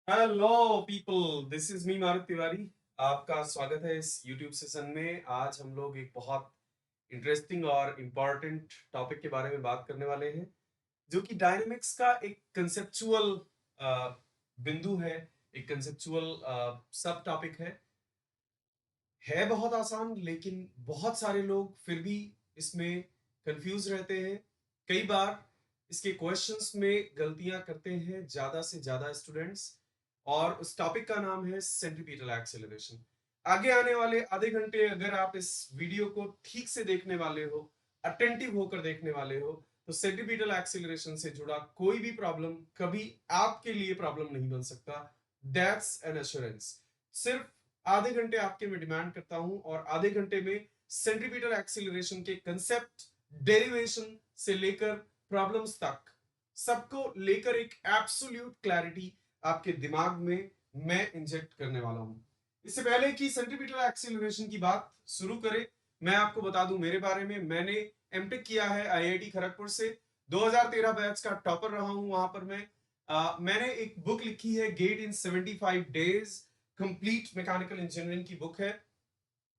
Hello people, this is me Marut Tiwari. आपका स्वागत है इस यूट्यूब सेशन में। आज हम लोग एक बहुत इंटरेस्टिंग और इम्पॉर्टेंट टॉपिक के बारे में बात करने वाले हैं, जो कि डायनेमिक्स का एक कंसेप्चुअल बिंदु है, एक कंसेप्चुअल सब टॉपिक है बहुत आसान, लेकिन बहुत सारे लोग फिर भी इसमें कंफ्यूज रहते हैं। कई बार इसके क्वेश्चंस में गलतियां करते हैं ज्यादा से ज्यादा स्टूडेंट्स, और उस टॉपिक का नाम है सेंट्रीपिटल एक्सेलरेशन। आगे आने वाले आधे घंटे अगर आप इस वीडियो को ठीक से देखने वाले हो, अटेंटिव होकर देखने वाले हो, तो सेंट्रीपिटल एक्सेलरेशन से जुड़ा कोई भी प्रॉब्लम कभी आपके लिए प्रॉब्लम नहीं बन सकता। That's an assurance. सिर्फ आधे घंटे आपके मैं डिमांड करता हूं, और आधे घंटे में सेंट्रीपिटल एक्सीलरेशन के कंसेप्ट, डेरिवेशन से लेकर प्रॉब्लम्स तक सबको लेकर एक एब्सोल्यूट क्लैरिटी आपके दिमाग में मैं इंजेक्ट करने वाला हूं। इससे पहले कि सेंट्रीपिटल एक्सीलरेशन की बात शुरू करें, मैं आपको बता दूं मेरे बारे में। मैंने एमटेक किया है आईआईटी खड़गपुर से। 2013 बैच का टॉपर रहा हूं वहां पर मैंने एक बुक लिखी है, get in 75 days, complete mechanical engineering की बुक है।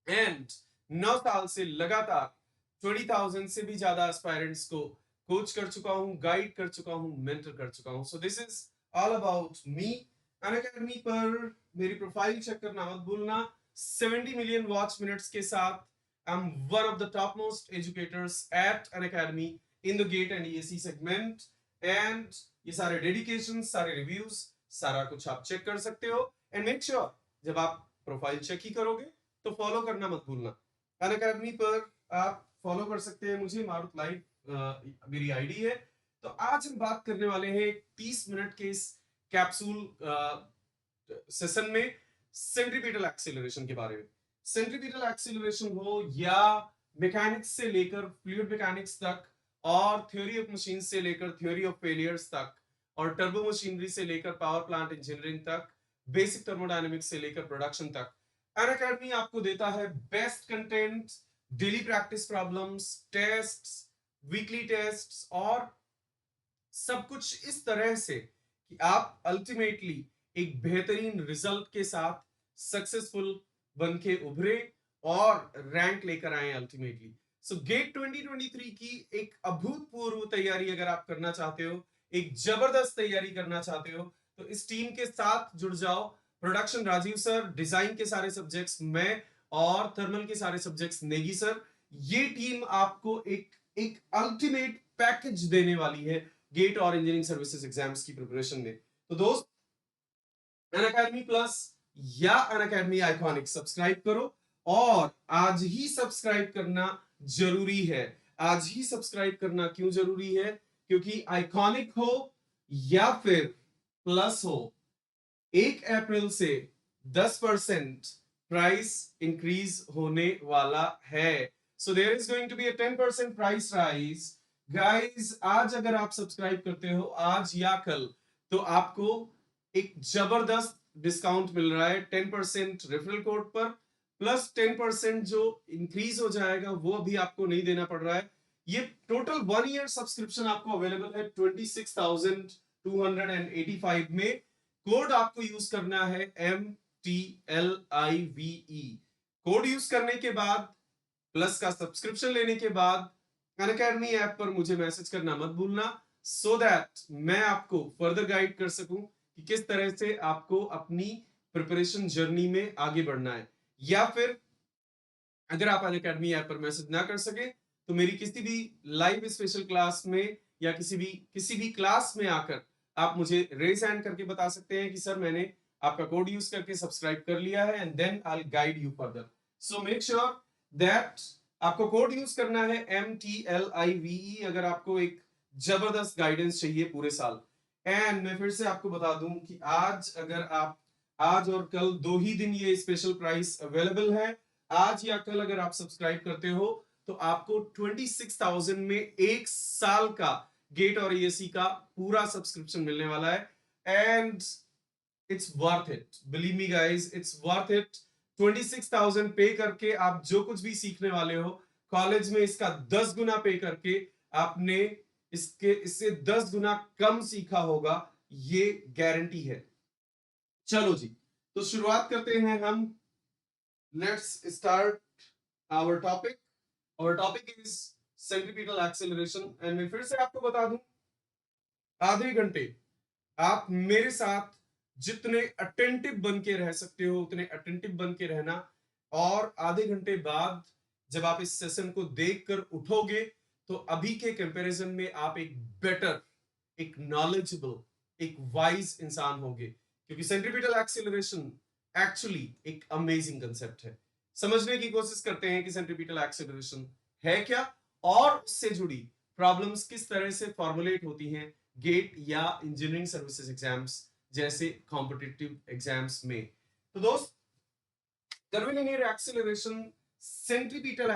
एंड 9 साल से लगातार 20,000 से भी ज्यादा एस्पायरेंट्स को कोच कर चुका हूं, गाइड कर चुका हूं, मेंटर कर चुका हूं। So this is all about me. Unacademy पर मेरी प्रोफाइल चेक करना मत भूलना। 70 मिलियन वॉच मिनट्स के साथ I am one of the top most educators at Unacademy in the GATE and ESE segment. एंड ये सारे डेडिकेशन, सारे रिव्यूज, सारा कुछ आप चेक कर सकते हो। एंड मेक श्योर जब आप प्रोफाइल चेक ही करोगे तो फॉलो करना मत भूलना। अनअकैडमी पर आप फॉलो कर सकते हैं मुझे, मारुत लाइव मेरी आईडी है। तो आज हम बात करने वाले हैं 30 मिनट के इस कैप्सूल सेशन में सेंट्रीपिटल एक्सीलरेशन के बारे में। सेंट्रीपिटल एक्सीलरेशन हो या मैकेनिक्स से लेकर फ्लूइड मैकेनिक्स तक, और थ्योरी ऑफ मशीन से लेकर थ्योरी ऑफ फेलियर्स तक, और टर्बो मशीनरी से लेकर पावर प्लांट इंजीनियरिंग तक, बेसिक थर्मोडायनेमिक्स से लेकर प्रोडक्शन तक, अनअकैडमी आपको देता है best content, daily practice problems, tests, weekly tests, और सब कुछ इस तरह से कि आप अल्टीमेटली एक बेहतरीन रिजल्ट के साथ सक्सेसफुल बन के उभरे और रैंक लेकर आए अल्टीमेटली। सो गेट 2023 की एक अभूतपूर्व तैयारी अगर आप करना चाहते हो, एक जबरदस्त तैयारी करना चाहते हो, तो इस टीम के साथ जुड़ जाओ। प्रोडक्शन राजीव सर, डिजाइन के सारे सब्जेक्ट्स मैं, और थर्मल के सारे सब्जेक्ट्स नेगी सर। ये टीम आपको एक एक अल्टीमेट पैकेज देने वाली है गेट और इंजीनियरिंग सर्विसेज एग्जाम्स की प्रिपरेशन में। तो दोस्त, अनअकैडमी प्लस या अनअकैडमी आइकॉनिक सब्सक्राइब करो, और आज ही सब्सक्राइब करना जरूरी है। आज ही सब्सक्राइब करना क्यों जरूरी है? क्योंकि आइकॉनिक हो या फिर प्लस हो, 1 अप्रैल से 10% प्राइस इंक्रीज होने वाला है। So there is going to be a 10% price rise. Guys, आज अगर आप सब्सक्राइब करते हो आज या कल, तो आपको एक जबरदस्त डिस्काउंट मिल रहा है 10% रेफरल कोड पर, प्लस 10% जो इंक्रीज हो जाएगा वो अभी आपको नहीं देना पड़ रहा है। ये टोटल 1 ईयर सब्सक्रिप्शन आपको अवेलेबल है 26,285 में। कोड आपको यूज करना है MTLIVE। कोड यूज करने के बाद, प्लस का सब्सक्रिप्शन लेने के बाद, अनअकैडमी ऐप पर मुझे मैसेज करना मत भूलना, सो दैट मैं आपको फर्दर गाइड कर सकूं कि किस तरह से आपको अपनी प्रिपरेशन जर्नी में आगे बढ़ना है। या फिर अगर आप अनअकैडमी ऐप पर मैसेज ना कर सके, तो मेरी किसी भी लाइव स्पेशल क्लास में या किसी भी क्लास में आकर आप मुझे रेज हैंड करके बता सकते हैं कि सर मैंने आपका कोड यूज करके सब्सक्राइब कर लिया है, and then I will guide you further. So make sure that आपको कोड यूज करना है MTLIVE अगर आपको एक जबरदस्त गाइडेंस चाहिए पूरे साल। एंड मैं फिर से आपको बता दूं कि आज और कल 2 ही दिन ये स्पेशल प्राइस अवेलेबल है। आज या कल अगर आप सब्सक्राइब करते हो, तो आपको 26,000 में 1 साल का गेट और एएससी का पूरा सब्सक्रिप्शन मिलने वाला है। And it's worth it, believe me guys, it's worth it. 26,000 पे करके आप जो कुछ भी सीखने वाले हो कॉलेज में, इसका 10 गुना पे करके आपने इससे 10 गुना कम सीखा होगा, ये गारंटी है। चलो जी, तो शुरुआत करते हैं हम। Let's start our topic. Our topic is centripetal acceleration and मैं फिर से आपको बता दूं, आधे घंटे आप मेरे साथ जितने अटेंटिव बन के रह सकते हो उतने अटेंटिव बन के रहना, और आधे घंटे बाद जब आप इस सेशन को देखकर उठोगे तो अभी के कंपैरिजन में आप एक बेटर, एक नॉलेजेबल, एक वाइज इंसान होगे, क्योंकि सेंट्रीपिटल एक्सेलरेशन एक्चुअली एक अमेजिंग कंसेप्ट है। समझने की कोशिश करते हैं कि सेंट्रीपिटल एक्सेलरेशन है क्या और उससे जुड़ी प्रॉब्लम्स किस तरह से फॉर्मुलेट होती हैं गेट या इंजीनियरिंग सर्विसेज एग्जाम्स जैसे कॉम्पिटिटिव एग्जाम्स में। तो दोस्त, कर्वीलिनियर एक्सेलरेशन, सेंट्रीपिटल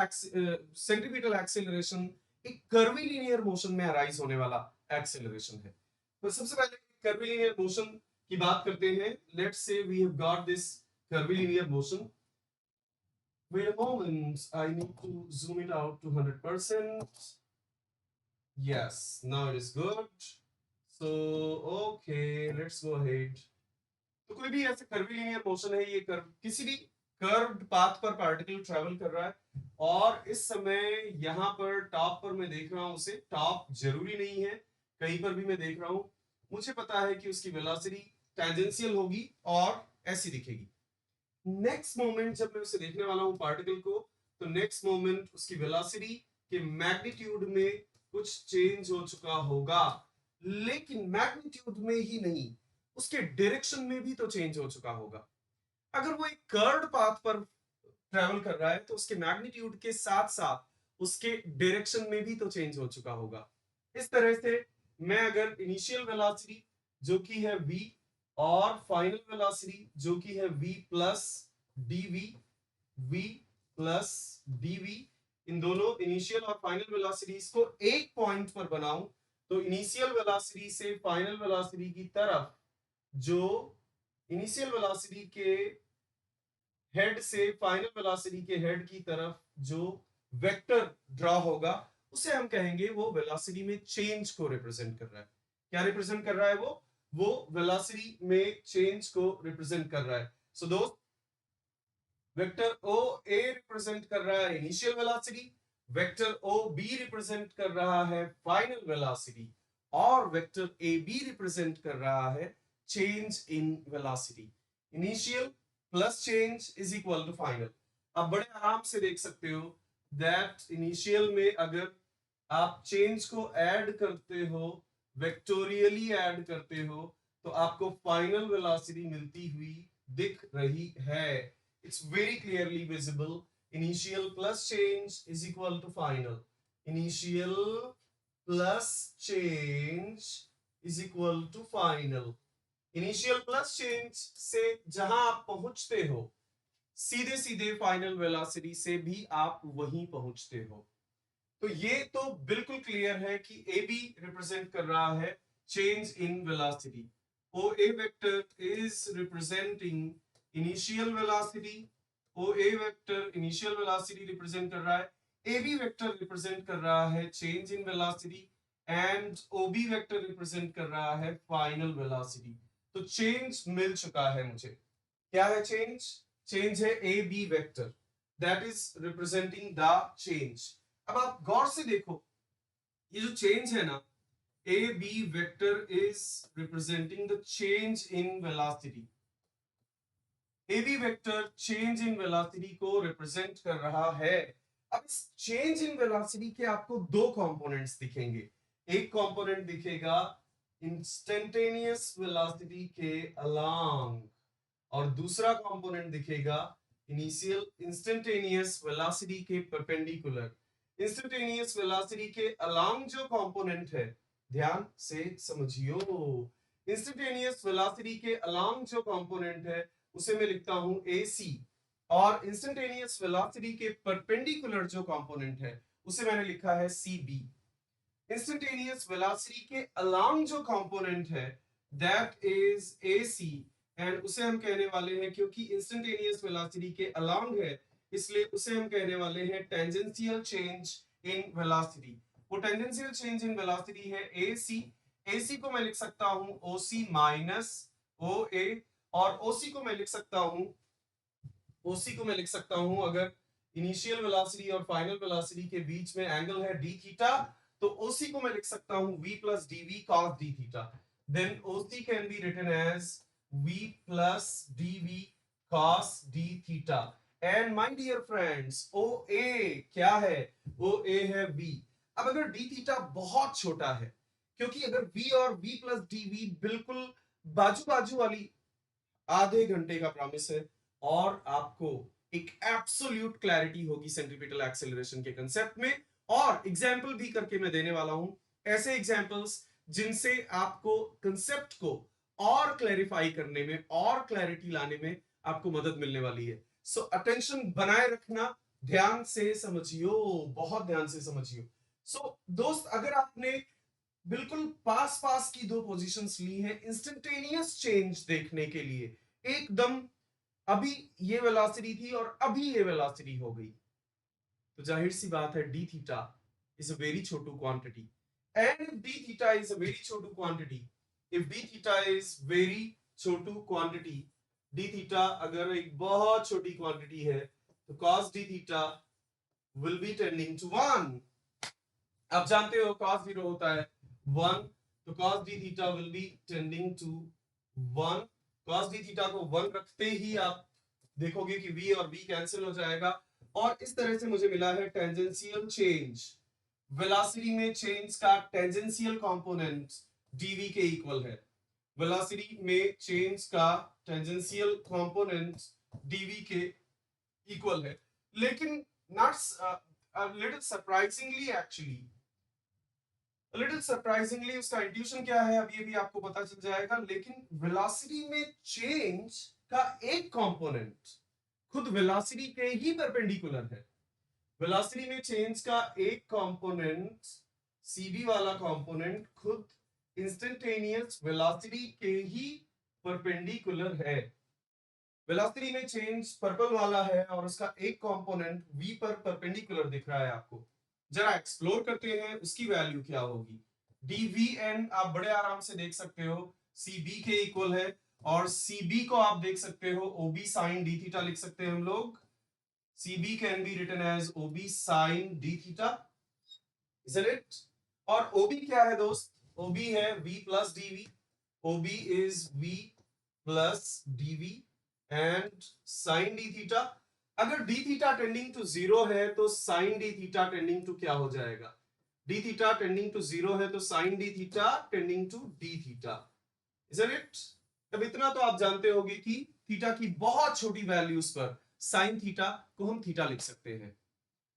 एक्सेलरेशन एक कर्वीलिनियर मोशन में अराइज होने वाला एक्सेलरेशन है। तो सबसे पहले कर्वीलिनियर मोशन की बात करते हैं। Let's say we have got this curvilinear motion. Wait a moment, I need to zoom it out to 100%. Yes, now it is good. So, okay, let's go ahead. तो कोई भी ऐसे कर्वीलिनियर मोशन है, ये कर्व किसी भी curved path पर particle travel कर रहा है और इस समय यहाँ पर टॉप पर मैं देख रहा हूँ उसे, टॉप जरूरी नहीं है, कहीं पर भी मैं देख रहा हूँ, मुझे पता है कि उसकी वेलोसिटी टेंजेंशियल होगी और ऐसी दिखेगी। नेक्स्ट मोमेंट जब मैं उसे देखने वाला हूँ पार्टिकल को, तो नेक्स्ट मोमेंट उसकी वेलोसिटी के मैग्नीट्यूड में कुछ चेंज हो चुका होगा, लेकिन मैग्नीट्यूड में ही नहीं, उसके डायरेक्शन में भी तो चेंज हो चुका होगा। अगर वो एक कर्व्ड पाथ पर ट्रेवल कर रहा है तो उसके मैग्नीट्यूड के साथ साथ उसके डायरेक्शन में भी तो चेंज हो चुका होगा। इस तरह से मैं अगर इनिशियल वेलोसिटी जो कि है v और फाइनल वेलोसिटी जो कि है v प्लस dv, इन दोनों इनिशियल और फाइनल वेलोसिटीज को एक पॉइंट पर बनाऊं, तो इनिशियल वेलोसिटी से फाइनल वेलोसिटी की तरफ जो इनिशियल वेलोसिटी के हेड से फाइनल वेलोसिटी के हेड की तरफ जो वेक्टर ड्रॉ होगा उसे हम कहेंगे वो वेलोसिटी में चेंज को रिप्रेजेंट कर रहा है। क्या रिप्रेजेंट कर रहा है? वो वेलोसिटी में चेंज को रिप्रेजेंट कर रहा है। सो दोस्त, वेक्टर ओ ए रिप्रेजेंट कर रहा है initial velocity, vector O B represent कर रहा है फाइनल वेलोसिटी, और वेक्टर ए बी रिप्रेजेंट कर रहा है change in velocity. Initial plus change is equal to final. आप बड़े आराम से देख सकते हो दैट इनिशियल में अगर आप चेंज को ऐड करते हो, वेक्टोरियली ऐड करते हो, तो आपको फाइनल वेलोसिटी मिलती हुई दिख रही है। It's very clearly visible. Initial plus change is equal to final. Initial plus change is equal to final. Initial plus change से जहां आप पहुंचते हो सीधे सीधे फाइनल वेलोसिटी से भी आप वहीं पहुंचते हो। तो ये तो बिल्कुल क्लियर है कि ए बी रिप्रेजेंट कर रहा है change in velocity. O A vector is representing initial velocity, O A vector initial velocity represent कर रहा है, ए बी वेक्टर रिप्रेजेंट कर रहा है change in velocity, and O B vector represent कर रहा है फाइनल वेलोसिटी। तो चेंज मिल चुका है मुझे। क्या है चेंज? चेंज है A B vector, that is representing the change. अब आप गौर से देखो, ये जो चेंज है ना, A B vector is representing the change in velocity. A B vector change in velocity को रिप्रेजेंट कर रहा है। अब इस चेंज इन वेलोसिटी के आपको दो कंपोनेंट्स दिखेंगे। एक कंपोनेंट दिखेगा इंस्टेंटेनियस वेलोसिटी के अलोंग, और दूसरा कंपोनेंट दिखेगा इनिशियल इंस्टेंटेनियस वेलोसिटी के परपेंडिकुलर। इंस्टेंटेनियस वेलोसिटी के अलोंग जो कंपोनेंट है, ध्यान से समझियो, इंस्टेंटेनियस वेलोसिटी के अलोंग जो कंपोनेंट है उसे मैं लिखता हूं AC, और इंस्टेंटेनियस वेलोसिटी के परपेंडिकुलर जो कंपोनेंट है उसे मैंने लिखा है CB। इंस्टेंटेनियस वेलोसिटी के अलोंग जो कंपोनेंट है दैट इज AC, एंड उसे हम कहने वाले हैं, क्योंकि इंस्टेंटेनियस वेलोसिटी के अलोंग है इसलिए उसे हम कहने वाले हैं टेंजेंशियल चेंज इन वेलोसिटी। वो टेंजेंशियल चेंज इन वेलोसिटी है AC। AC को मैं लिख सकता हूं OC माइनस OA, और ओसी को मैं लिख सकता हूं, ओसी को मैं लिख सकता हूं, अगर इनिशियल वेलोसिटी और फाइनल वेलोसिटी के बीच में एंगल है डी थीटा, तो ओसी को मैं लिख सकता हूं v plus DV cos D theta. Then OC can be written as v plus DV cos D theta. And my dear friends, O A क्या है? ओ ए है v। अब अगर डी थीटा बहुत छोटा है, क्योंकि अगर v और v प्लस डीवी बिल्कुल बाजू बाजू वाली आधे घंटे का प्रॉमिस है, और आपको एक एब्सोल्यूट क्लैरिटी होगी सेंट्रीपिटल एक्सेलरेशन के कंसेप्ट में, और एग्जाम्पल भी करके मैं देने वाला हूं, ऐसे एग्जाम्पल्स जिनसे आपको कंसेप्ट को और क्लैरिफाई करने में और क्लैरिटी लाने में आपको मदद मिलने वाली है। सो अटेंशन बनाए रखना, ध्यान से समझियो, बहुत ध्यान से समझियो। सो दोस्त, अगर आपने बिल्कुल पास पास की दो पोजीशंस ली हैं इंस्टेंटेनियस चेंज देखने के लिए, एकदम अभी ये वेलोसिटी थी और अभी ये वेलोसिटी हो गई, तो जाहिर सी बात है d theta is a very छोटू quantity. And if d theta is a very छोटू quantity, if d theta is very छोटू क्वांटिटी, डी थीटा अगर एक बहुत छोटी क्वांटिटी है, तो cos d theta will be tending to 1। आप जानते हो cos 0 होता है 1, तो cos d theta will be tending to 1। cos d theta को 1 रखते ही आप देखोगे कि v और v कैंसिल हो जाएगा, और इस तरह से मुझे मिला है टेंजेंशियल चेंज। वेलोसिटी में चेंज का टेंजेंशियल कंपोनेंट dv के इक्वल है। वेलोसिटी में चेंज का टेंजेंशियल कंपोनेंट dv के इक्वल है। लेकिन not little surprisingly, actually little surprisingly उसका इंट्यूशन क्या है अभी अभी आपको पता चल जाएगा, लेकिन वेलोसिटी में चेंज का एक कंपोनेंट खुद वेलोसिटी के ही परपेंडिकुलर है। वेलोसिटी में चेंज का एक कंपोनेंट, cv वाला कंपोनेंट, खुद इंस्टेंटेनियस वेलोसिटी के ही परपेंडिकुलर है। वेलोसिटी में चेंज पर्पल वाला है और उसका एक कंपोनेंट v पर परपेंडिकुलर दिख रहा है आपको। जरा एक्सप्लोर करते हैं उसकी वैल्यू क्या होगी। dvn आप बड़े आराम से देख सकते हो cb के इक्वल है, और cb को आप देख सकते हो ob sin d थीटा लिख सकते हैं हम लोग। cb can be written as ob sin d theta, isn't it? और ob क्या है दोस्त? ob है v plus dv। ob is v plus dv and sin d theta. अगर d थीटा टेंडिंग टू 0 है तो sin d theta tending to क्या हो जाएगा? d थीटा टेंडिंग टू 0 है तो sin d theta tending to d theta, isn't it? अब इतना तो आप जानते होंगे कि थीटा की बहुत छोटी वैल्यूज पर sin थीटा को हम थीटा लिख सकते हैं।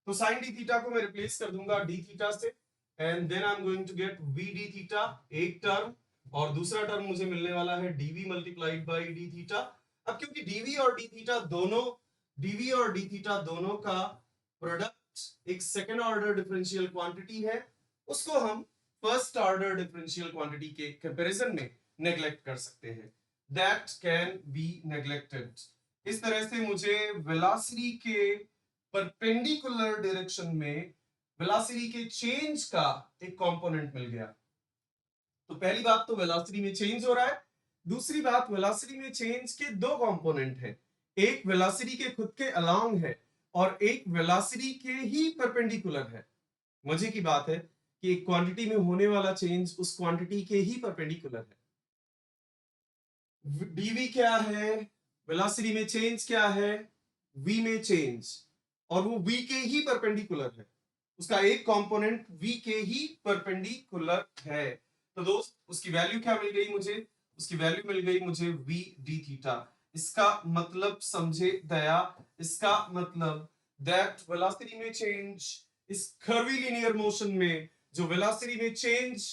तो sin d थीटा को मैं रिप्लेस कर दूंगा d थीटा से, and then I am going to get v d theta एक टर्म, और दूसरा टर्म मुझे मिलने वाला है dv multiplied by d theta. अब क्योंकि dv और d थीटा दोनों, dv और d थीटा दोनों का प्रोडक्ट एक सेकंड ऑर्डर डिफरेंशियल क्वांटिटी है, उसको हम फर्स्ट ऑर्डर डिफरेंशियल क्वांटिटी के कंपैरिजन में नेग्लेक्ट कर सकते हैं। That can be neglected. इस तरह से मुझे वेलोसिटी के परपेंडिकुलर डायरेक्शन में वेलोसिटी के चेंज का एक कंपोनेंट मिल गया। तो पहली बात तो वेलोसिटी में चेंज हो रहा है, दूसरी बात वेलोसिटी में चेंज के दो कंपोनेंट हैं, एक वेलोसिटी के खुद के अलोंग है और एक वेलोसिटी के ही परपेंडिकुलर है। मजे की बात है कि एक क्वांटिटी में होने वाला चेंज उस क्वांटिटी के ही परपेंडिकुलर है। dv क्या है? वेलोसिटी में चेंज क्या है? v में चेंज, और वो v के ही परपेंडिकुलर है, उसका एक कंपोनेंट v के ही परपेंडिकुलर है। तो दोस्त उसकी वैल्यू क्या मिल गई मुझे? उसकी वैल्यू मिल गई मुझे v d थीटा। इसका मतलब समझे दया, इसका मतलब दैट वेलोसिटी में चेंज इस कर्वी लीनियर मोशन में जो वेलोसिटी में चेंज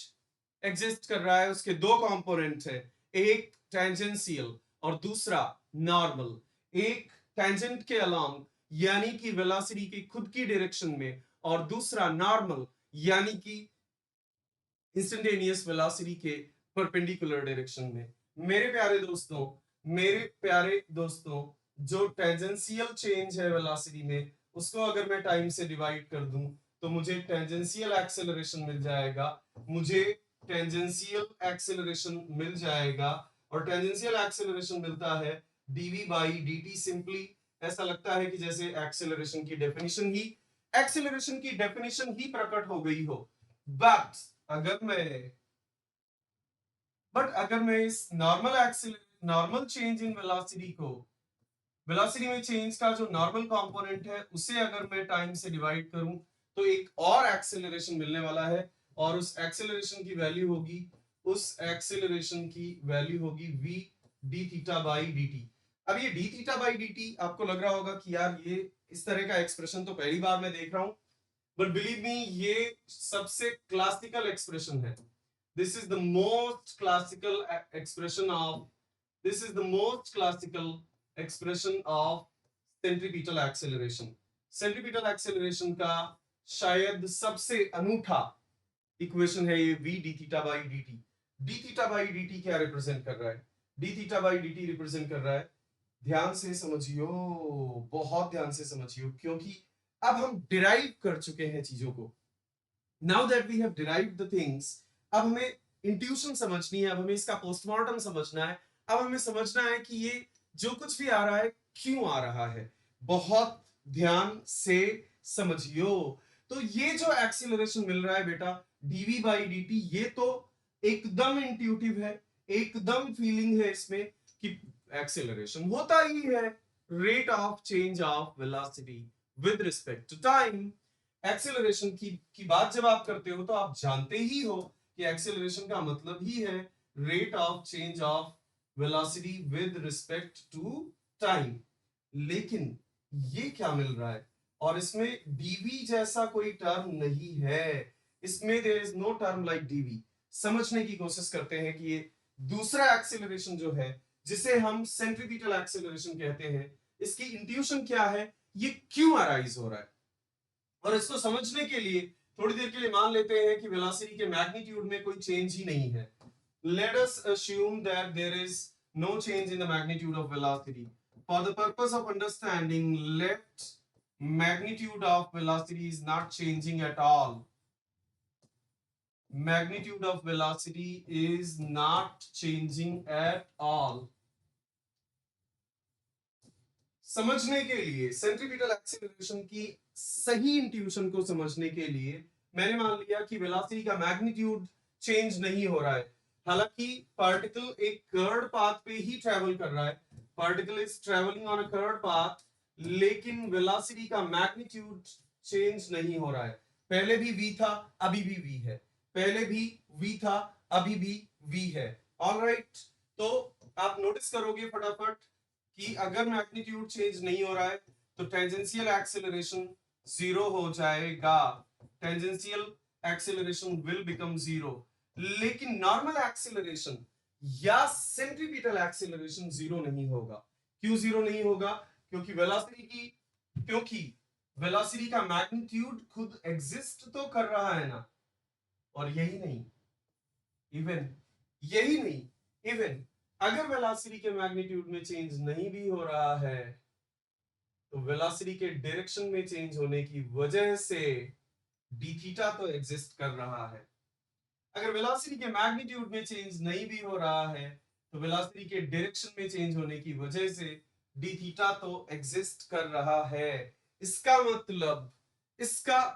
एग्जिस्ट कर रहा है उसके दो कंपोनेंट है, एक टेंजेंशियल और दूसरा नॉर्मल। एक टेंजेंट के अलोंग यानी कि वेलोसिटी की खुद की डायरेक्शन में, और दूसरा नॉर्मल यानी कि इंस्टेंटेनियस वेलोसिटी के परपेंडिकुलर डायरेक्शन में। मेरे प्यारे दोस्तों, मेरे प्यारे दोस्तों, जो टेंजेंशियल चेंज है वेलोसिटी में, उसको अगर मैं टाइम से डिवाइड कर दूं तो मुझे टेंजेंशियल एक्सेलरेशन मिल जाएगा, मुझे टेंजेंशियल एक्सेलरेशन मिल जाएगा। और टेंजेंशियल एक्सेलरेशन मिलता है dv बाई dt। सिंपली ऐसा लगता है कि जैसे एक्सेलरेशन की डेफिनेशन ही प्रकट हो गई हो। बट अगर मैं इस नॉर्मल चेंज इन वेलोसिटी में चेंज का जो नॉर्मल कंपोनेंट है उसे अगर मैं टाइम से डिवाइड करूं तो एक और एक्सेलरेशन मिलने वाला है, और उस एक्सेलरेशन की वैल्यू होगी v d theta by dt। अब ये d थीटा बाई dt आपको लग रहा होगा कि यार ये इस तरह का एक्सप्रेशन तो पहली बार मैं देख रहा हूं, बट बिलीव मी ये सबसे क्लासिकल एक्सप्रेशन है। This is the most classical expression of this is the most classical expression of centripetal acceleration। centripetal acceleration का शायद सबसे अनूठा इक्वेशन है ये v d theta by dt। d theta by dt क्या रिप्रेजेंट कर रहा है? d theta by dt represent कर रहा है, ध्यान से समझियो, बहुत ध्यान से समझियो, क्योंकि अब हम डिराइव कर चुके हैं चीजों को। Now that we have derived the things, अब हमें इंट्यूशन समझनी है, अब हमें इसका पोस्टमार्टम समझना है, अब हमें समझना है कि ये जो कुछ भी आ रहा है क्यों आ रहा है। बहुत ध्यान से समझियो। तो ये जो एक्सीलरेशन मिल रहा है बेटा dv बाई dt, ये तो एकदम इंट्यूटिव है, एकदम फीलिंग है इसमें कि एक्सीलरेशन होता ही है rate of change of velocity with respect to time. Acceleration की बात जब आप करते हो तो आप जानते ही हो कि एक्सेलरेशन का मतलब ही है rate of change of velocity with respect to time. लेकिन ये क्या मिल रहा है, और इसमें dv जैसा कोई टर्म नहीं है, इसमें there is no term like dv। समझने की कोशिश करते हैं कि ये दूसरा एक्सेलरेशन जो है जिसे हम सेंट्रीपिटल एक्सेलरेशन कहते हैं, इसकी इंट्यूशन क्या है, ये क्यों अराइज हो रहा है। और इसको समझने के लिए थोड़ी देर के लिए मान लेते हैं कि वेलोसिटी के मैग्नीट्यूड में कोई चेंज ही नहीं है। Let us assume that there is no change in the magnitude of velocity. For the purpose of understanding, let magnitude of velocity is not changing at all. Magnitude of velocity is not changing at all. समझने के लिए centripetal acceleration की सही intuition को समझने के लिए मैंने मान लिया कि वेलोसिटी का मैग्नीट्यूड चेंज नहीं हो रहा है। हालांकि पार्टिकल एक कर्व्ड पाथ पे ही ट्रेवल कर रहा है, particle is travelling on a curved path, लेकिन वेलोसिटी का मैग्नीट्यूड चेंज नहीं हो रहा है। पहले भी v था, अभी भी v है, पहले भी v था, अभी भी v है। ऑलराइट, तो आप नोटिस करोगे फटाफट कि अगर मैग्नीट्यूड चेंज नहीं हो रहा है तो टेंजेंशियल एक्सेलरेशन जीरो हो जाएगा, tangential acceleration will become zero. लेकिन नॉर्मल एक्सेलरेशन या सेंट्रीपिटल एक्सेलरेशन जीरो नहीं होगा। क्यों जीरो नहीं होगा? क्योंकि वेलोसिटी का मैग्नीट्यूड खुद एग्जिस्ट तो कर रहा है ना। और यही नहीं, इवन अगर वेलोसिटी के मैग्नीट्यूड में चेंज नहीं भी हो रहा है तो वेलोसिटी के डायरेक्शन में चेंज होने की वजह से d थीटा तो एग्जिस्ट कर रहा है। अगर वेलोसिटी के मैग्नीट्यूड में चेंज नहीं भी हो रहा है तो वेलोसिटी के डायरेक्शन में चेंज होने की वजह से d थीटा तो एग्जिस्ट कर रहा है। इसका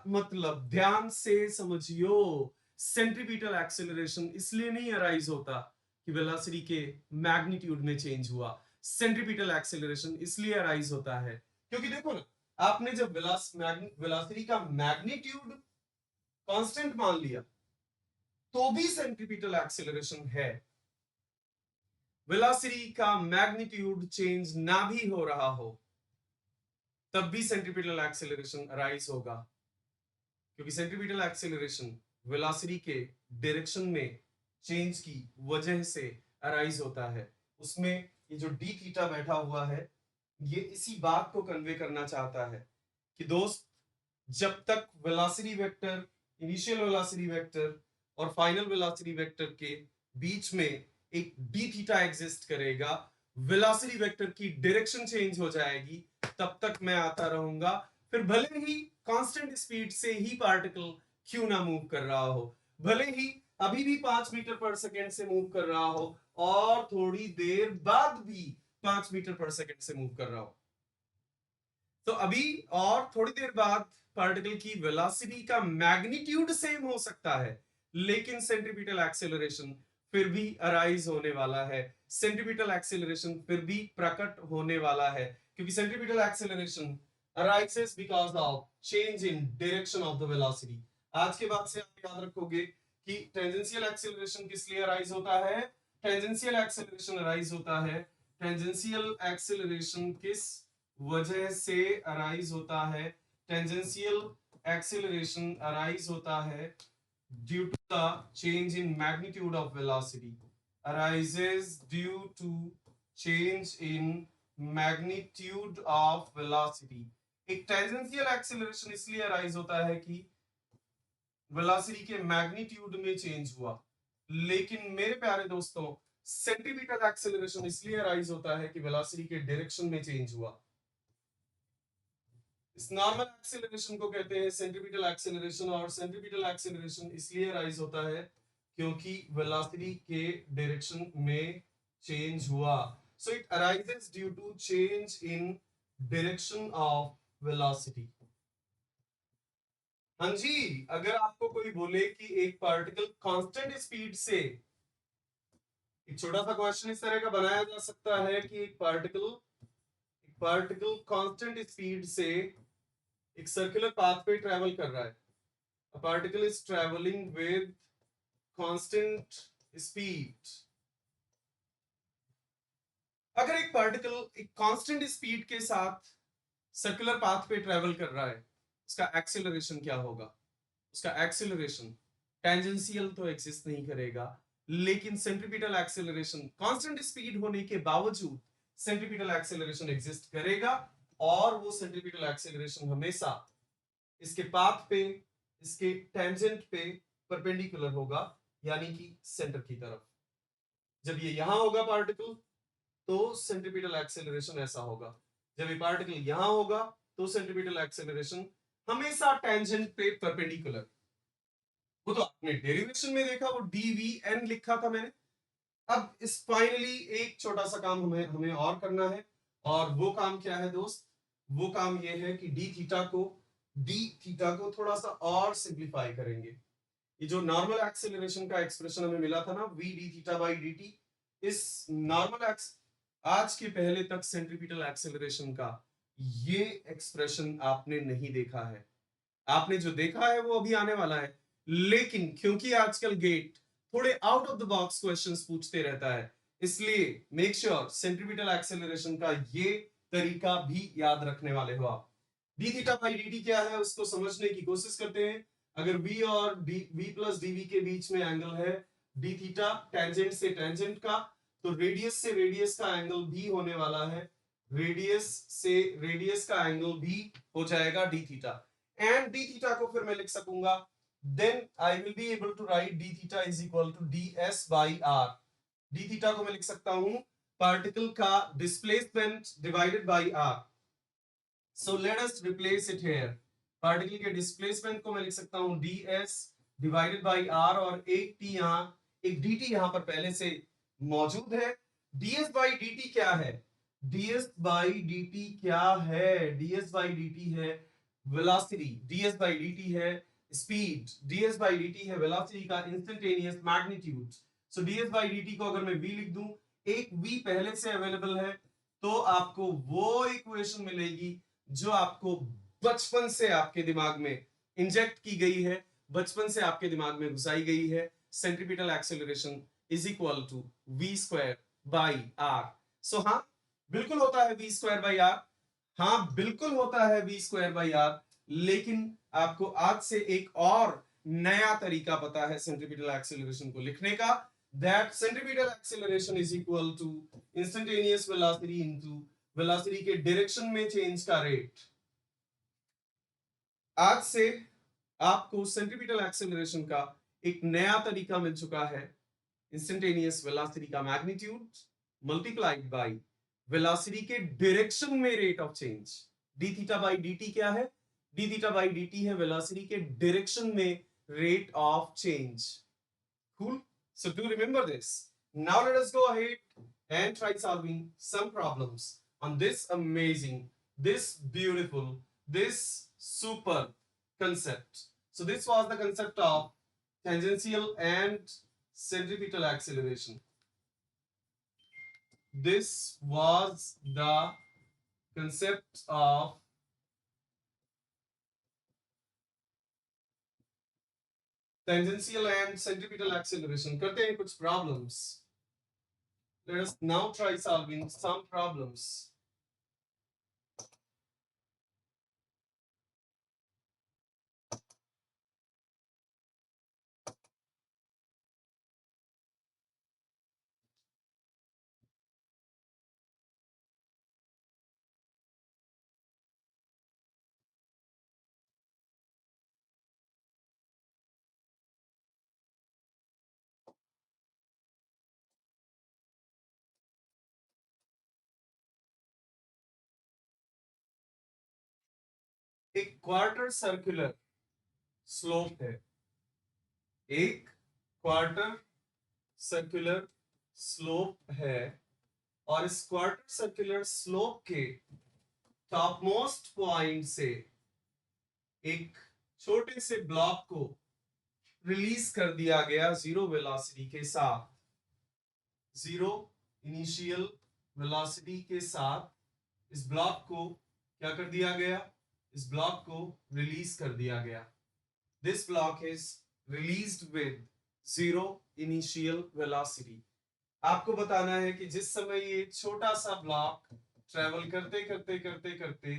मतलब ध्यान से समझियो, सेंट्रीपिटल एक्सेलरेशन इसलिए नहीं अराइज होता कि वेलोसिटी के मैग्नीट्यूड में चेंज हुआ। सेंट्रीपिटल एक्सेलरेशन इसलिए अराइज होता है क्योंकि देखो ना, आपने जब वेलोसिटी का मैग्नीट्यूड कांस्टेंट मान लिया तो भी सेंट्रीपिटल एक्सेलरेशन है। वेलोसिटी का मैग्नीट्यूड चेंज ना भी हो रहा हो तब भी सेंट्रीपिटल एक्सेलरेशन अराइज होगा, क्योंकि सेंट्रीपिटल एक्सेलरेशन वेलोसिटी के डायरेक्शन में चेंज की वजह से अराइज होता है। उसमें ये जो डी थीटा बैठा हुआ है ये इसी बात को कन्वे करना चाहता है कि दोस्त, जब तक velocity vector, initial velocity vector और फाइनल वेलोसिटी वेक्टर के बीच में एक डी थीटा एग्जिस्ट करेगा, वेलोसिटी वेक्टर की डायरेक्शन चेंज हो जाएगी, तब तक मैं आता रहूंगा। फिर भले ही कांस्टेंट स्पीड से ही पार्टिकल क्यों ना मूव कर रहा हो, भले ही अभी भी 5 मीटर पर सेकेंड से मूव कर रहा हो और थोड़ी देर बाद भी 5 मीटर पर सेकंड से मूव कर रहा हो। तो अभी और थोड़ी देर बाद पार्टिकल की वेलोसिटी का मैग्नीट्यूड सेम हो सकता है, लेकिन सेंट्रीपिटल एक्सेलरेशन फिर भी अराइज होने वाला है, सेंट्रीपिटल एक्सेलरेशन फिर भी प्रकट होने वाला है, क्योंकि centripetal acceleration arises because of change in direction of the velocity। आज के बाद से आप याद रखोगे कि टेंजेंशियल एक्सेलरेशन किस लिए अराइज होता है। टेंजेंशियल एक्सेलरेशन अराइज होता है, टेंजेंशियल एक्सेलरेशन किस वजह से अराइज होता है। टेंजेंशियल एक्सेलरेशन अराइज होता है due to the change in magnitude of velocity, arises due to change in magnitude of velocity। एक टेंजेंशियल एक्सेलरेशन इसलिए अराइज होता है कि वेलोसिटी के मैग्नीट्यूड में चेंज हुआ, लेकिन मेरे प्यारे दोस्तों सेंटीमीटर एक्सेलरेशन इसलिए अराइज होता है कि वेलोसिटी के डायरेक्शन में चेंज हुआ। इस नॉर्मल एक्सेलरेशन को कहते हैं सेंटीमीटर एक्सेलरेशन, और सेंटीमीटर एक्सेलरेशन इसलिए अराइज होता है क्योंकि वेलोसिटी के डायरेक्शन में चेंज हुआ। So it arises due to change in direction of velocity. हाँ जी, अगर आपको कोई बोले कि एक पार्टिकल कांस्टेंट स्पीड से, एक छोटा सा क्वेश्चन इस तरह का बनाया जा सकता है कि एक पार्टिकल कांस्टेंट स्पीड से एक सर्कुलर पाथ पे ट्रेवल कर रहा है। A particle is traveling with constant speed। अगर एक पार्टिकल एक कांस्टेंट स्पीड के साथ सर्कुलर पाथ पे ट्रेवल कर रहा है, उसका एक्सेलरेशन क्या होगा। उसका एक्सेलरेशन टेंजेंशियल तो एग्जिस्ट नहीं करेगा, लेकिन सेंट्रीपिटल एक्सेलरेशन कांस्टेंट स्पीड होने के बावजूद सेंट्रीपिटल एक्सेलरेशन एग्जिस्ट करेगा, और वो सेंट्रीपिटल एक्सेलरेशन हमेशा इसके पाथ पे, इसके टेंजेंट पे परपेंडिकुलर होगा, यानी कि सेंटर की तरफ। जब ये यहां होगा पार्टिकल, तो सेंट्रीपिटल एक्सेलरेशन ऐसा होगा। जब ये पार्टिकल यहां होगा तो सेंट्रीपिटल एक्सेलरेशन हमेशा टेंजेंट पे परपेंडिकुलर। वो तो आपने डेरिवेशन में देखा, वो dvn लिखा था मैंने। अब इस फाइनली एक छोटा सा काम हमें और करना है, और वो काम क्या है दोस्त। वो काम ये है कि d थीटा को थोड़ा सा और सिंप्लीफाई करेंगे। ये जो नॉर्मल एक्सेलरेशन का एक्सप्रेशन हमें मिला था ना, v d theta by dt, इस नॉर्मल आज के पहले तक सेंट्रीपिटल एक्सेलरेशन का ये एक्सप्रेशन आपने नहीं देखा है। आपने जो देखा है वो अभी आने वाला है, लेकिन क्योंकि आजकल गेट थोड़े out of the box questions पूछते रहता है, इसलिए मेक श्योर सेंट्रीपिटल एक्सेलरेशन का ये तरीका भी याद रखने वाले हो आप। डी थीटा बाई डी क्या है उसको समझने की कोशिश करते हैं। अगर v और v प्लस dv के बीच में एंगल है डी थीटा, टेंजेंट से टेंजेंट का, तो रेडियस से रेडियस का एंगल भी होने वाला है, रेडियस से रेडियस का एंगल भी हो जाएगा d theta. And d theta को फिर मैं लिख सकूंगा, then I will be able to write d theta is equal to ds by r. D theta को मैं लिख सकता हूं पार्टिकल का displacement divided by are. So let us replace it here. Particle के डिस्प्लेसमेंट को मैं लिख सकता हूं ds डिवाइडेड बाई आर, और एक t यहां, एक dt यहां पर पहले से मौजूद है। ds बाई dt क्या है। ds बाई dt क्या है। ds बाई dt है वेलोसिटी, ds बाई dt है स्पीड, ds बाई dt है वेलोसिटी का instantaneous magnitude. So ds by dt को अगर मैं v लिख दूं, एक v पहले से अवेलेबल है, तो आपको वो इक्वेशन मिलेगी जो आपको बचपन से आपके दिमाग में इंजेक्ट की गई है, बचपन से आपके दिमाग में घुसाई गई है। Centripetal acceleration is equal to v square by are. So हाँ बिल्कुल होता है v स्क्वायर बाई आर, हाँ बिल्कुल होता है v स्क्वायर बाई आर, लेकिन आपको आज से एक और नया तरीका पता है सेंट्रीपिटल एक्सेलरेशन को लिखने का, that centripetal acceleration is equal to instantaneous velocity into velocity के डायरेक्शन में चेंज का रेट। आज से आपको सेंट्रीपिटल एक्सेलरेशन का एक नया तरीका मिल चुका है, इंस्टेंटेनियस वेलोसिटी का मैग्नीट्यूड मल्टीप्लाइड बाय वेलोसिटी के डायरेक्शन में rate of change. D theta by dt क्या है। डी थीटा बाई dt है वेलोसिटी के डायरेक्शन में rate of change. Cool. So do remember this, Now let us go ahead and try solving some problems on this amazing, this beautiful, this super concept. So this was the concept of tangential and centripetal acceleration. This was the concept of tangential and centripetal acceleration. करते हैं कुछ problems. Let us now try solving some problems. एक quarter circular slope है, एक quarter circular slope है, और इस quarter circular slope के टॉप मोस्ट पॉइंट से एक छोटे से ब्लॉक को रिलीज कर दिया गया जीरो वेलोसिटी के साथ, जीरो इनिशियल वेलोसिटी के साथ इस ब्लॉक को क्या कर दिया गया, इस ब्लॉक को रिलीज कर दिया गया. This block is released with zero initial velocity. आपको बताना है कि जिस समय ये छोटा सा ब्लॉक ट्रेवल करते करते करते करते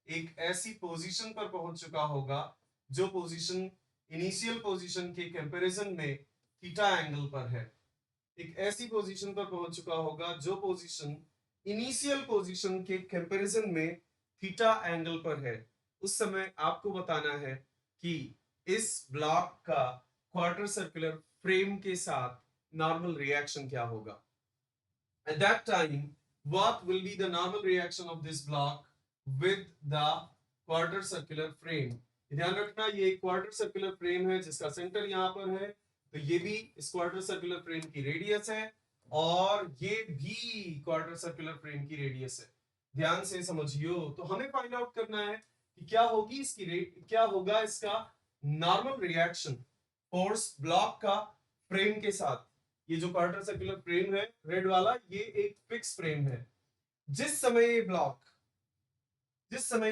एक ऐसी पोजीशन पर पहुंच चुका होगा जो पोजीशन इनिशियल पोजीशन के कंपैरिजन में थीटा एंगल पर है, एक ऐसी पोजीशन पर पहुंच चुका होगा जो पोजीशन इनिशियल पोजीशन के कंपैरिजन में थीटा एंगल पर है. उस समय आपको बताना है कि इस ब्लॉक का क्वार्टर सर्कुलर फ्रेम के साथ normal reaction क्या होगा. At that time, what will be the normal reaction of this block with the quarter circular frame? ध्यान रखना ये क्वार्टर सर्कुलर फ्रेम है जिसका सेंटर यहाँ पर है, तो ये भी इस क्वार्टर सर्कुलर फ्रेम की रेडियस है और ये भी क्वार्टर सर्कुलर फ्रेम की रेडियस है. ध्यान से समझियो. तो हमें फाइंड आउट करना है कि क्या होगी इसकी रेट, क्या होगा इसका नॉर्मल रिएक्शन फोर्स ब्लॉक का फ्रेम के साथ. ये जो क्वार्टर सर्कुलर फ्रेम है रेड वाला, ये एक फिक्स फ्रेम है. जिस समय ये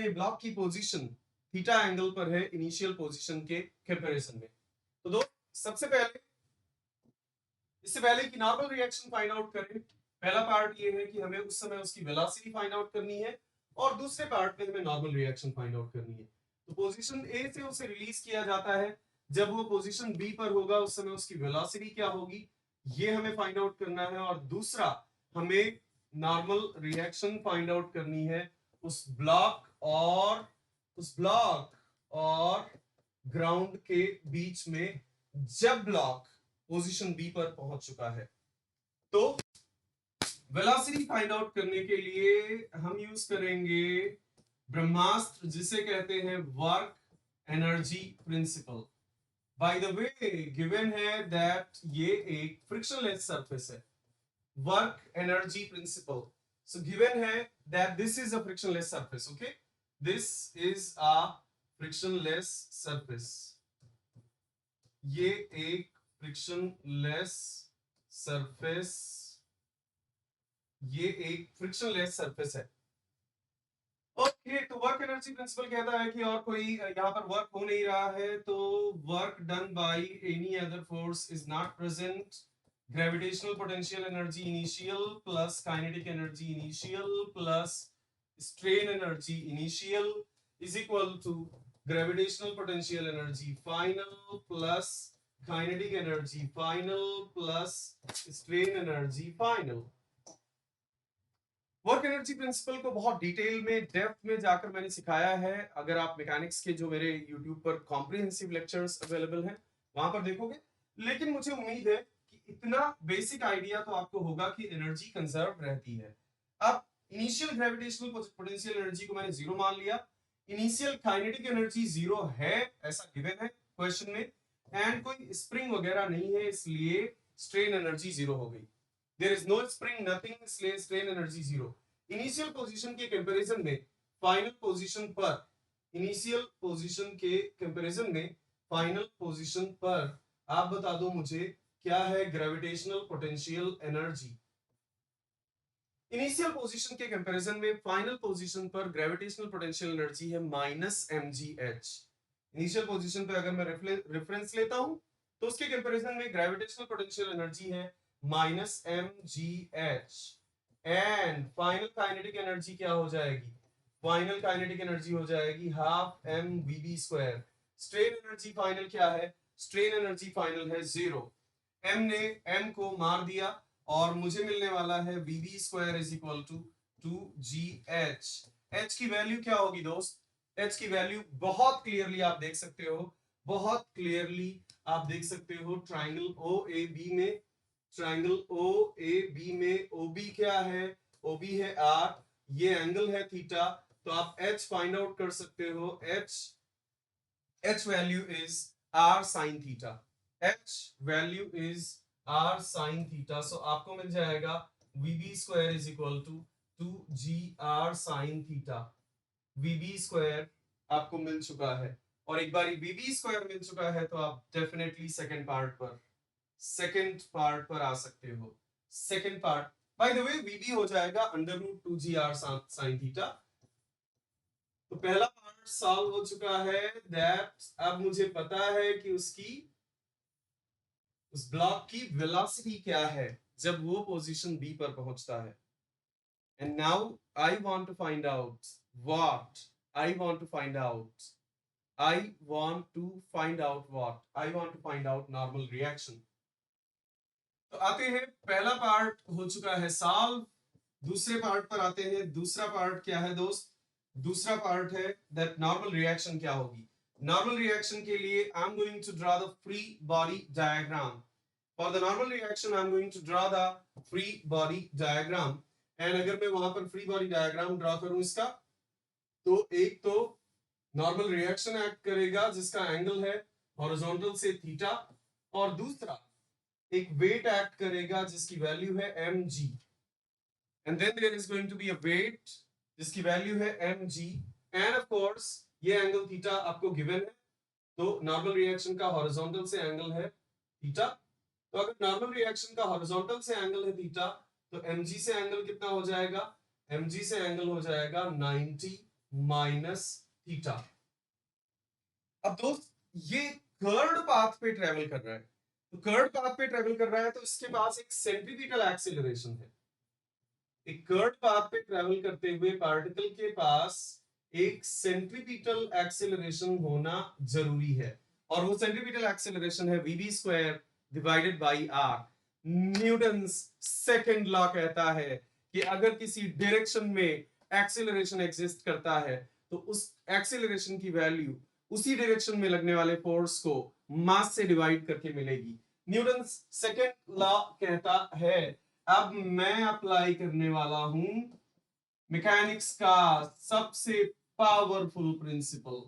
ब्लॉक की पोजीशन थीटा एंगल पर है इनिशियल पोजीशन के कंपैरिजन में. तो दो सबसे पहले इससे पहले कि नॉर्मल रिएक्शन फाइंड आउट करें, पहला पार्ट ये है कि हमें उस समय उसकी वेलोसिटी फाइंड आउट करनी है और दूसरे पार्ट में हमें नॉर्मल रिएक्शन फाइंड आउट करनी है. तो पोजीशन ए से उसे रिलीज किया जाता है, जब वो पोजीशन बी पर होगा उस समय उसकी वेलोसिटी क्या होगी ये हमें फाइंड आउट करना है. और दूसरा हमें नॉर्मल रिएक्शन फाइंड आउट करनी है उस ब्लॉक और ग्राउंड के बीच में जब ब्लॉक पोजीशन बी पर पहुंच चुका है. तो वेलोसिटी फाइंड आउट करने के लिए हम यूज करेंगे ब्रह्मास्त्र जिसे कहते हैं work energy principle. By the way given है दैट ये एक फ्रिक्शनलेस सरफेस है. Work energy principle. So given है that this is a frictionless surface. Okay, this is a frictionless surface. ये एक फ्रिक्शनलेस सरफेस, ये एक फ्रिक्शनलेस सरफेस है. ओके, तो वर्क एनर्जी प्रिंसिपल कहता है कि और कोई यहाँ पर वर्क हो नहीं रहा है तो work done by any other force is not present. Gravitational potential energy initial plus kinetic energy initial plus strain energy initial is equal to gravitational potential energy final plus kinetic energy final plus strain energy final. Work energy principle को बहुत detail में depth में जाकर मैंने सिखाया है. अगर आप मैकेनिक्स के जो मेरे YouTube पर कॉम्प्रिहेंसिव लेक्चर्स अवेलेबल हैं वहां पर देखोगे. लेकिन मुझे उम्मीद है कि इतना बेसिक आइडिया तो आपको होगा कि एनर्जी कंजर्व रहती है. अब इनिशियल ग्रेविटेशनल पोटेंशियल एनर्जी को मैंने जीरो मान लिया, इनिशियल काइनेटिक एनर्जी जीरो है ऐसा गिवन है क्वेश्चन में, एंड कोई स्प्रिंग वगैरह नहीं है इसलिए स्ट्रेन एनर्जी जीरो हो गई. There is no spring nothing, इसलिए strain energy zero. Initial position के कंपैरिजन में फाइनल पोजीशन पर, इनिशियल पोजीशन के कंपैरिजन में फाइनल पोजीशन पर आप बता दो मुझे क्या है gravitational potential energy. Initial position के कंपैरिजन में फाइनल पोजीशन पर ग्रेविटेशनल पोटेंशियल एनर्जी है -mgh। इनिशियल पोजीशन पे अगर मैं रेफरेंस लेता हूं तो उसके कंपैरिजन में ग्रेविटेशनल पोटेंशियल एनर्जी है -mgh। And final kinetic energy क्या हो जाएगी? फाइनल काइनेटिक एनर्जी हो जाएगी half mvv²। Strain energy final क्या है? स्ट्रेन एनर्जी फाइनल है 0। m ने m को मार दिया और मुझे मिलने वाला है vv² is equal to 2gh। h की वैल्यू क्या होगी दोस्त? h की वैल्यू बहुत क्लियरली आप देख सकते हो, बहुत क्लियरली आप देख सकते हो ट्राइंगल OAB में, ट्राइंगल OAB में OB क्या है? OB है R, ये एंगल है थीटा, तो आप h फाइंड आउट कर सकते हो। h value is R sin theta, h value is R sin theta. So आपको मिल जाएगा vb² is equal to 2gr sin theta. vb² आपको मिल चुका है, और एक बार vb² मिल चुका है तो आप डेफिनेटली सेकंड पार्ट पर आ सकते हो। Second part by the way vb हो जाएगा √2gr sin थीटा। तो पहला पार्ट सॉल्व हो चुका है, दैट अब मुझे पता है कि उस ब्लॉक की वेलोसिटी क्या है जब वो पोजीशन बी पर पहुंचता है। And now I want to find out what I want to find out I want to find out what? I want to find out normal reaction. तो आते हैं, पहला पार्ट हो चुका है सॉल्व। दूसरे पार्ट पर आते हैं। दूसरा पार्ट क्या है दोस्त? दूसरा पार्ट है दैट नॉर्मल रिएक्शन क्या होगी। नॉर्मल रिएक्शन के लिए I am going to draw the free body diagram. For the normal reaction I am going to draw the free body diagram. And अगर मैं वहां पर फ्री बॉडी डायग्राम ड्रॉ करूं इसका, तो एक तो नॉर्मल रिएक्शन एक्ट करेगा जिसका एंगल है हॉरिजॉन्टल से थीटा, और दूसरा एक वेट एक्ट करेगा जिसकी वैल्यू है mg, and then there is going to be a weight जिसकी वैल्यू है mg, एंड ऑफ कोर्स ये एंगल थीटा आपको गिवन है, तो नॉर्मल रिएक्शन का हॉरिजॉन्टल से एंगल है थीटा। तो अगर नॉर्मल रिएक्शन का हॉरिजॉन्टल से एंगल है थीटा, तो mg से एंगल कितना हो जाएगा? mg से एंगल हो जाएगा 90 माइनस थीटा। अब दोस्त ये कर्ड पाथ पे ट्रेवल कर रहा है, तो कर्ड पाथ पे ट्रेवल कर रहा है तो इसके पास एक सेंट्रीपिटल एक्सीलरेशन है। एक कर्ड पाथ पे ट्रेवल करते हुए पार्टिकल के पास एक सेंट्रीपिटल एक्सीलरेशन होना जरूरी है, और वो सेंट्रीपिटल एक्सीलरेशन है vb² divided by r। Newton's second law कहता है कि अगर किसी डायरेक्शन में एक्सीलरेशन एग्जिस्ट करता है तो उस एक्सीलरेशन की वैल्यू उसी डायरेक्शन में लगने वाले फोर्स को मास से डिवाइड करके मिलेगी। न्यूटन्स सेकंड लॉ कहता है। अब मैं अप्लाई करने वाला हूं मैकेनिक्स का सबसे पावरफुल प्रिंसिपल,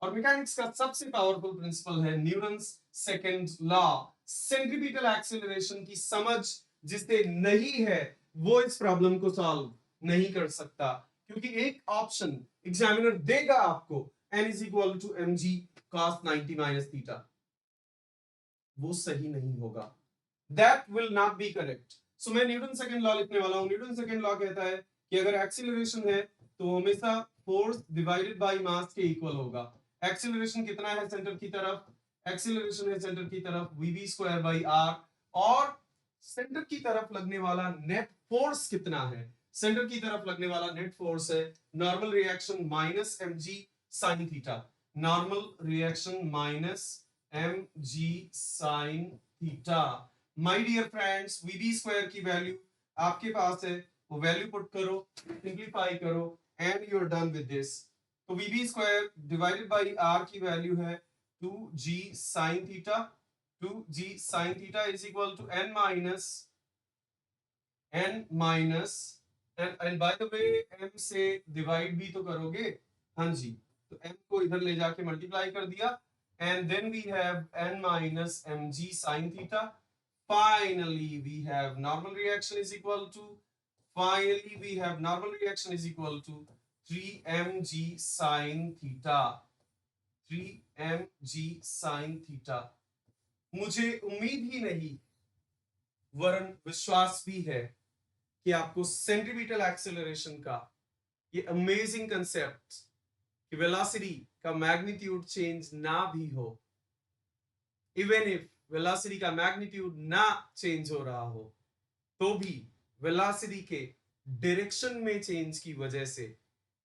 और मैकेनिक्स का सबसे पावरफुल प्रिंसिपल है Newton's second law. Centripetal acceleration की समझ जिससे नहीं है वो इस प्रॉब्लम को सॉल्व नहीं कर सकता, क्योंकि एक ऑप्शन एग्जामिनर देगा आपको n is equal to mg cos 90 minus theta, वो सही नहीं होगा, that will not be correct। सो मैं न्यूटन सेकंड लॉ लिखने वाला हूं। न्यूटन सेकंड लॉ कहता है कि अगर एक्सीलरेशन है तो हमेशा फोर्स डिवाइडेड बाय मास के इक्वल होगा। एक्सीलरेशन कितना है सेंटर की तरफ? एक्सीलरेशन है सेंटर की तरफ vv² बाई r, और सेंटर की तरफ लगने वाला नेट फोर्स कितना है? सेंटर की तरफ लगने वाला नेट फोर्स है normal reaction minus mg sin theta. Normal reaction minus mg sin theta. My dear friends, vb² की वैल्यू आपके पास है, वो वैल्यू पुट करो, सिंपलीफाई करो, and you are done with this. तो vb² डिवाइडेड बाय r की वैल्यू है 2g sin theta. 2g sin theta is equal to n minus and by the way m से डिवाइड भी तो करोगे, हाँ जी, तो m को इधर ले जाके मल्टीप्लाई कर दिया, and then we have n minus mg sin theta. finally we have normal reaction is equal to, finally we have normal reaction is equal to 3mg sin theta, 3mg sin theta। मुझे उम्मीद ही नहीं वरन विश्वास भी है कि आपको centripetal acceleration का ये अमेजिंग कंसेप्ट कि वेलोसिटी का मैग्नीट्यूड चेंज ना भी हो, इवन इफ वेलोसिटी का मैग्नीट्यूड ना चेंज हो रहा हो तो भी वेलोसिटी के डायरेक्शन में चेंज की वजह से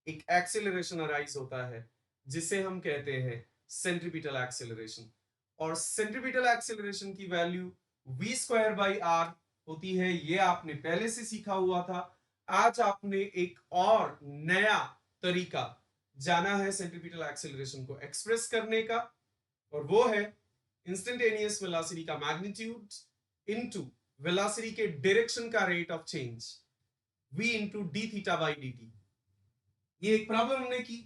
एक एक्सेलरेशन अराइज होता है जिसे हम कहते हैं सेंट्रीपिटल एक्सेलरेशन। और सेंट्रीपिटल एक्सेलरेशन की value v square by r होती है, ये आपने पहले से सीखा हुआ था। आज आपने एक और नया तरीका जाना है सेंट्रीपिटल एक्सेलरेशन को एक्सप्रेस करने का, और वो है इंस्टेंटेनियस वेलोसिटी का मैग्नीट्यूड इनटू वेलोसिटी के डायरेक्शन का rate of change v into D theta by D T. ये एक प्रॉब्लम हमने की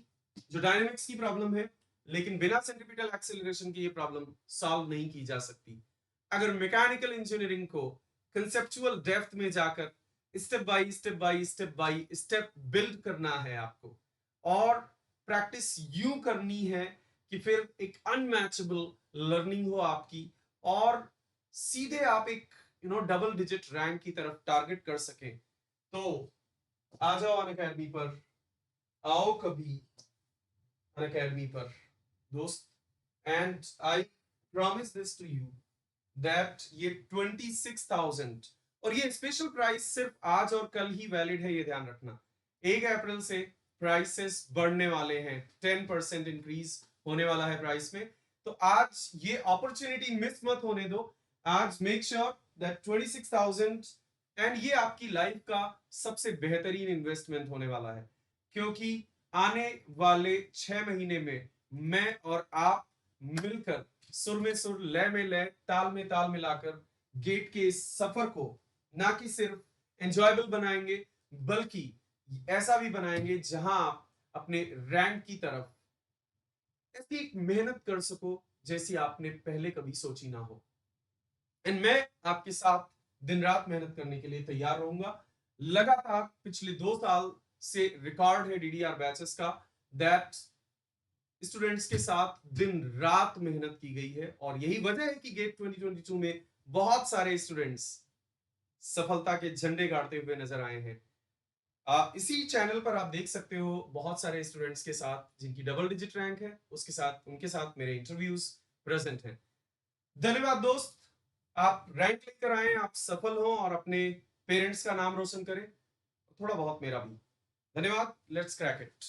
जो डायनेमिक्स की प्रॉब्लम है, लेकिन बिना सेंट्रीपिटल एक्सेलरेशन की ये प्रॉब्लम सॉल्व नहीं की जा सकती। अगर मैकेनिकल इंजीनियरिंग को कंसेप्चुअल डेप्थ में जाकर स्टेप बाय स्टेप बिल्ड करना है आपको, और प्रैक्टिस यूं करनी है कि फिर एक अनमैचेबल लर्निंग हो आपकी, और सीधे आप एक डबल डिजिट रैंक की तरफ टारगेट कर सकें। तो आ जाओ अनअकैडमी पर, आओ कभी अनअकैडमी पर दोस्त, and I promise this to you that ये 26,000 और ये स्पेशल प्राइस सिर्फ आज और कल ही वैलिड है, ये ध्यान रखना। 1 अप्रैल से प्राइसेस बढ़ने वाले हैं, 10% इंक्रीज होने वाला है प्राइस में। तो आज ये अपॉर्चुनिटी मिस मत होने दो। आज मेक श्योर दैट 26,000, एंड ये आपकी लाइफ का सबसे बेहतरीन इन्वेस्टमेंट होने वाला है, क्योंकि आने वाले 6 महीने में मैं और आप मिलकर सुर में सुर, लय में लय, ताल में ताल मिलाकर गेट के इस सफर को ना कि सिर्फ एंजॉयबल बनाएंगे, बल्कि ऐसा भी बनाएंगे जहां आप अपने रैंक की तरफ ऐसी एक मेहनत कर सको जैसी आपने पहले कभी सोची ना हो। एंड मैं आपके साथ दिन रात मेहनत करने के लिए तैयार रहूंगा। लगातार पिछले 2 साल से रिकॉर्ड है डीडीआर बैचेस का, दैट स्टूडेंट्स के साथ दिन रात मेहनत की गई है, और यही वजह है कि गेट 2022 में बहुत सारे स्टूडेंट्स सफलता के झंडे गाड़ते हुए नजर आए हैं। इसी चैनल पर आप देख सकते हो बहुत सारे स्टूडेंट्स के साथ जिनकी डबल डिजिट रैंक है, उसके साथ उनके साथ मेरे इंटरव्यूज प्रेजेंट हैं। धन्यवाद दोस्त, आप रैंक लेकर आए, आप सफल हो और अपने पेरेंट्स का नाम रोशन करें, थोड़ा बहुत मेरा भी। धन्यवाद, लेट्स क्रैक इट।